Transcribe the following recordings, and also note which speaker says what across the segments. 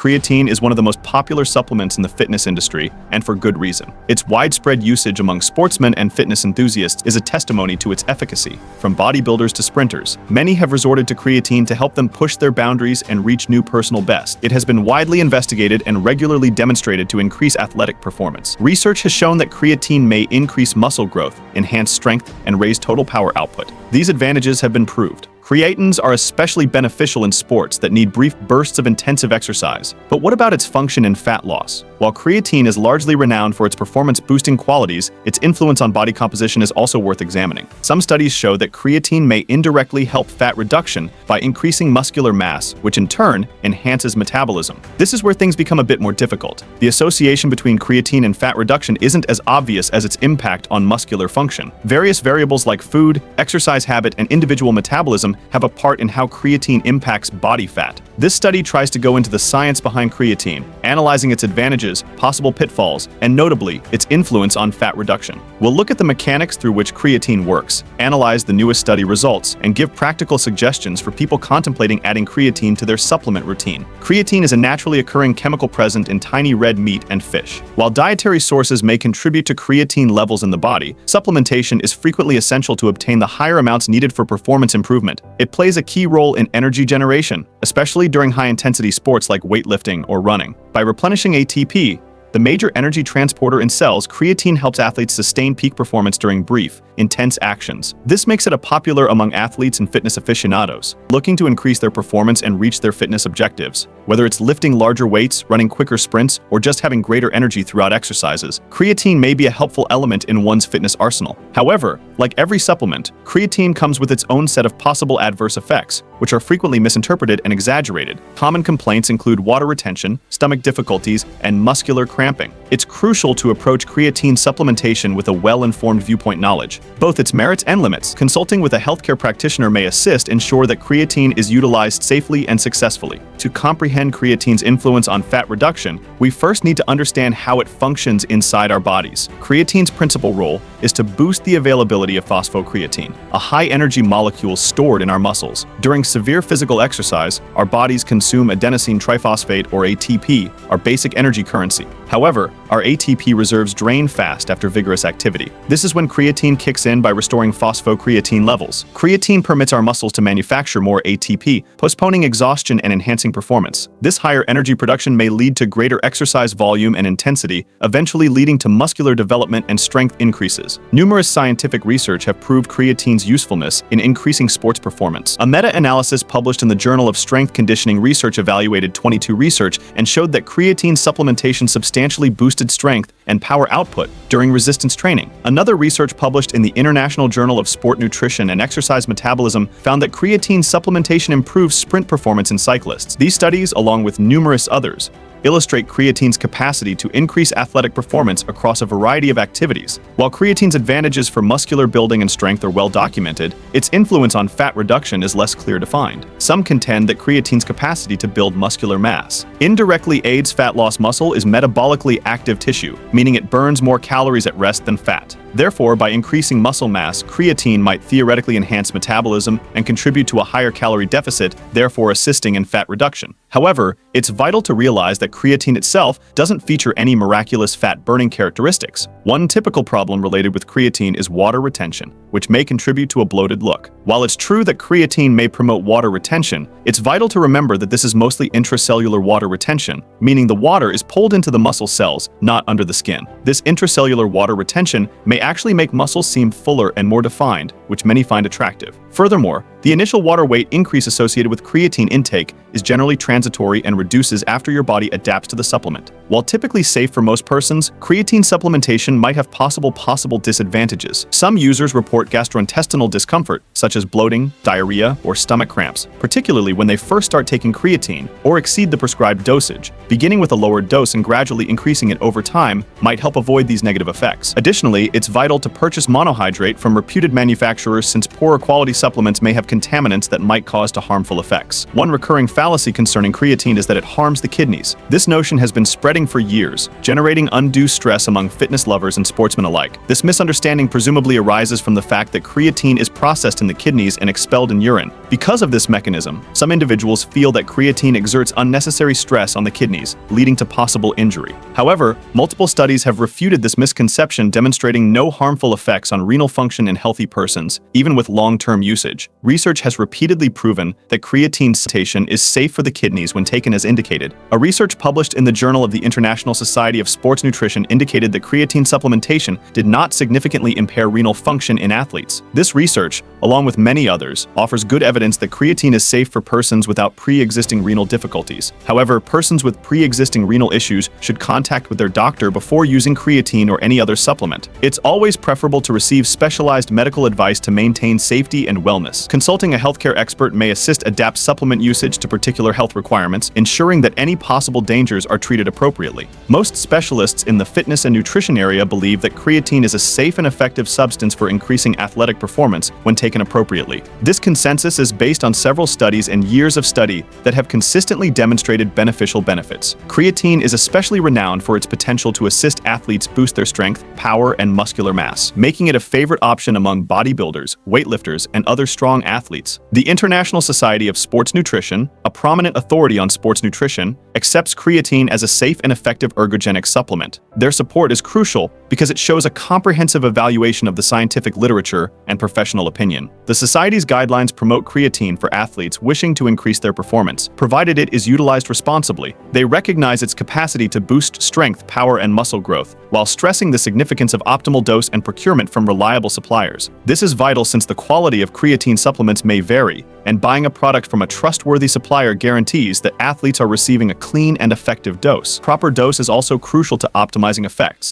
Speaker 1: Creatine is one of the most popular supplements in the fitness industry, and for good reason. Its widespread usage among sportsmen and fitness enthusiasts is a testimony to its efficacy. From bodybuilders to sprinters, many have resorted to creatine to help them push their boundaries and reach new personal bests. It has been widely investigated and regularly demonstrated to increase athletic performance. Research has shown that creatine may increase muscle growth, enhance strength, and raise total power output. These advantages have been proved. Creatines are especially beneficial in sports that need brief bursts of intensive exercise. But what about its function in fat loss? While creatine is largely renowned for its performance-boosting qualities, its influence on body composition is also worth examining. Some studies show that creatine may indirectly help fat reduction by increasing muscular mass, which in turn enhances metabolism. This is where things become a bit more difficult. The association between creatine and fat reduction isn't as obvious as its impact on muscular function. Various variables like food, exercise habit, and individual metabolism have a part in how creatine impacts body fat. This study tries to go into the science behind creatine, analyzing its advantages, possible pitfalls, and notably, its influence on fat reduction. We'll look at the mechanics through which creatine works, analyze the newest study results, and give practical suggestions for people contemplating adding creatine to their supplement routine. Creatine is a naturally occurring chemical present in tiny red meat and fish. While dietary sources may contribute to creatine levels in the body, supplementation is frequently essential to obtain the higher amounts needed for performance improvement. It plays a key role in energy generation, especially during high-intensity sports like weightlifting or running. By replenishing ATP, the major energy transporter in cells, creatine helps athletes sustain peak performance during brief, intense actions. This makes it popular among athletes and fitness aficionados looking to increase their performance and reach their fitness objectives. Whether it's lifting larger weights, running quicker sprints, or just having greater energy throughout exercises, creatine may be a helpful element in one's fitness arsenal. However, like every supplement, creatine comes with its own set of possible adverse effects, which are frequently misinterpreted and exaggerated. Common complaints include water retention, stomach difficulties, and muscular cramping. It's crucial to approach creatine supplementation with a well-informed viewpoint knowledge, both its merits and limits. Consulting with a healthcare practitioner may ensure that creatine is utilized safely and successfully. To comprehend creatine's influence on fat reduction, we first need to understand how it functions inside our bodies. Creatine's principal role is to boost the availability of phosphocreatine, a high-energy molecule stored in our muscles. During severe physical exercise, our bodies consume adenosine triphosphate, or ATP, our basic energy currency. However, our ATP reserves drain fast after vigorous activity. This is when creatine kicks in by restoring phosphocreatine levels. Creatine permits our muscles to manufacture more ATP, postponing exhaustion and enhancing performance. This higher energy production may lead to greater exercise volume and intensity, eventually leading to muscular development and strength increases. Numerous scientific research have proved creatine's usefulness in increasing sports performance. A meta-analysis published in the Journal of Strength Conditioning Research evaluated 22 research and showed that creatine supplementation substantially boosted strength and power output during resistance training. Another research published in the International Journal of Sport Nutrition and Exercise Metabolism found that creatine supplementation improves sprint performance in cyclists. These studies, along with numerous others, illustrate creatine's capacity to increase athletic performance across a variety of activities. While creatine's advantages for muscular building and strength are well documented, its influence on fat reduction is less clear defined. Some contend that creatine's capacity to build muscular mass indirectly aids fat loss. Muscle is metabolically active tissue, meaning it burns more calories at rest than fat. Therefore, by increasing muscle mass, creatine might theoretically enhance metabolism and contribute to a higher calorie deficit, therefore assisting in fat reduction. However, it's vital to realize that creatine itself doesn't feature any miraculous fat-burning characteristics. One typical problem related with creatine is water retention, which may contribute to a bloated look. While it's true that creatine may promote water retention, it's vital to remember that this is mostly intracellular water retention, meaning the water is pulled into the muscle cells, not under the skin. This intracellular water retention may actually make muscles seem fuller and more defined, which many find attractive. Furthermore, the initial water weight increase associated with creatine intake is generally transitory and reduces after your body adapts to the supplement. While typically safe for most persons, creatine supplementation might have possible disadvantages. Some users report gastrointestinal discomfort, such as bloating, diarrhea, or stomach cramps, particularly when they first start taking creatine or exceed the prescribed dosage. Beginning with a lower dose and gradually increasing it over time might help avoid these negative effects. Additionally, it's vital to purchase monohydrate from reputed manufacturers, since poorer quality supplements may have contaminants that might cause to harmful effects. One recurring fallacy concerning creatine is that it harms the kidneys. This notion has been spreading for years, generating undue stress among fitness lovers and sportsmen alike. This misunderstanding presumably arises from the fact that creatine is processed in the kidneys and expelled in urine. Because of this mechanism, some individuals feel that creatine exerts unnecessary stress on the kidneys, leading to possible injury. However, multiple studies have refuted this misconception, demonstrating no harmful effects on renal function in healthy persons, even with long-term usage. Research has repeatedly proven that creatine supplementation is safe for the kidneys when taken as indicated. A research published in the Journal of the International Society of Sports Nutrition indicated that creatine supplementation did not significantly impair renal function in athletes. This research, along with many others, offers good evidence that creatine is safe for persons without pre-existing renal difficulties. However, persons with pre-existing renal issues should contact with their doctor before using creatine or any other supplement. It's always preferable to receive specialized medical advice to maintain safety and wellness. Consulting a healthcare expert may adapt supplement usage to particular health requirements, ensuring that any possible dangers are treated appropriately. Most specialists in the fitness and nutrition area believe that creatine is a safe and effective substance for increasing athletic performance when taken appropriately. This consensus is based on several studies and years of study that have consistently demonstrated beneficial benefits. Creatine is especially renowned for its potential to assist athletes boost their strength, power, and muscular mass, making it a favorite option among bodybuilders, weightlifters, and other strong athletes. The International Society of Sports Nutrition, a prominent authority on sports nutrition, accepts creatine as a safe and effective ergogenic supplement. Their support is crucial because it shows a comprehensive evaluation of the scientific literature and professional opinion. The Society's guidelines promote creatine for athletes wishing to increase their performance, provided it is utilized responsibly. They recognize its capacity to boost strength, power, and muscle growth, while stressing the significance of optimal dose and procurement from reliable suppliers. This is vital since the quality of creatine supplements may vary, and buying a product from a trustworthy supplier guarantees that athletes are receiving a clean and effective dose. Proper dose is also crucial to optimizing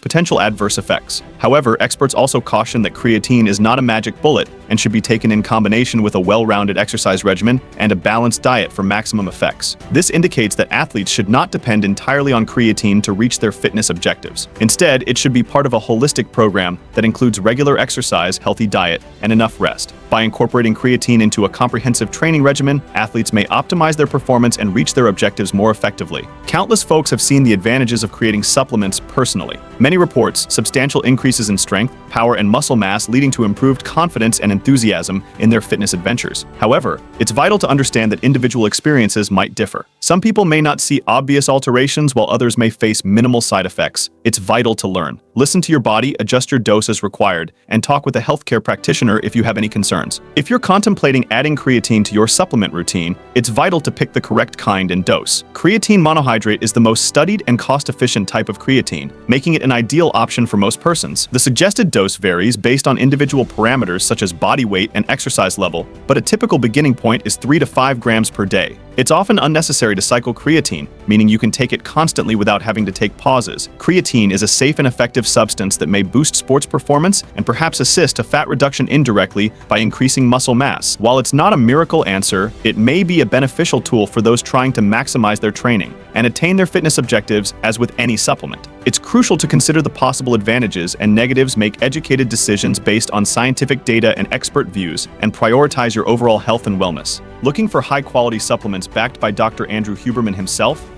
Speaker 1: potential adverse effects. However, experts also caution that creatine is not a magic bullet and should be taken in combination with a well-rounded exercise regimen and a balanced diet for maximum effects. This indicates that athletes should not depend entirely on creatine to reach their fitness objectives. Instead, it should be part of a holistic program that includes regular exercise, healthy diet, and enough rest. By incorporating creatine into a comprehensive training regimen, athletes may optimize their performance and reach their objectives more effectively. Countless folks have seen the advantages of creating supplements personally. Many reports substantial increases in strength, power, and muscle mass, leading to improved confidence and enthusiasm in their fitness adventures. However, it's vital to understand that individual experiences might differ. Some people may not see obvious alterations, while others may face minimal side effects. It's vital to learn. Listen to your body, adjust your dose as required, and talk with a healthcare practitioner if you have any concerns. If you're contemplating adding creatine to your supplement routine, it's vital to pick the correct kind and dose. Creatine monohydrate is the most studied and cost-efficient type of creatine, making it an ideal option for most persons. The suggested dose varies based on individual parameters such as body weight and exercise level, but a typical beginning point is 3 to 5 grams per day. It's often unnecessary to cycle creatine, meaning you can take it constantly without having to take pauses. Creatine is a safe and effective substance that may boost sports performance and perhaps assist to fat reduction indirectly by increasing muscle mass. While it's not a miracle answer, it may be a beneficial tool for those trying to maximize their training and attain their fitness objectives. As with any supplement, it's crucial to consider the possible advantages and negatives, make educated decisions based on scientific data and expert views, and prioritize your overall health and wellness. Looking for high-quality supplements backed by Dr. Andrew Huberman himself?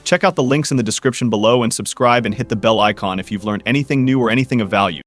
Speaker 1: Check out the links in the description below and subscribe and hit the bell icon if you've learned anything new or anything of value.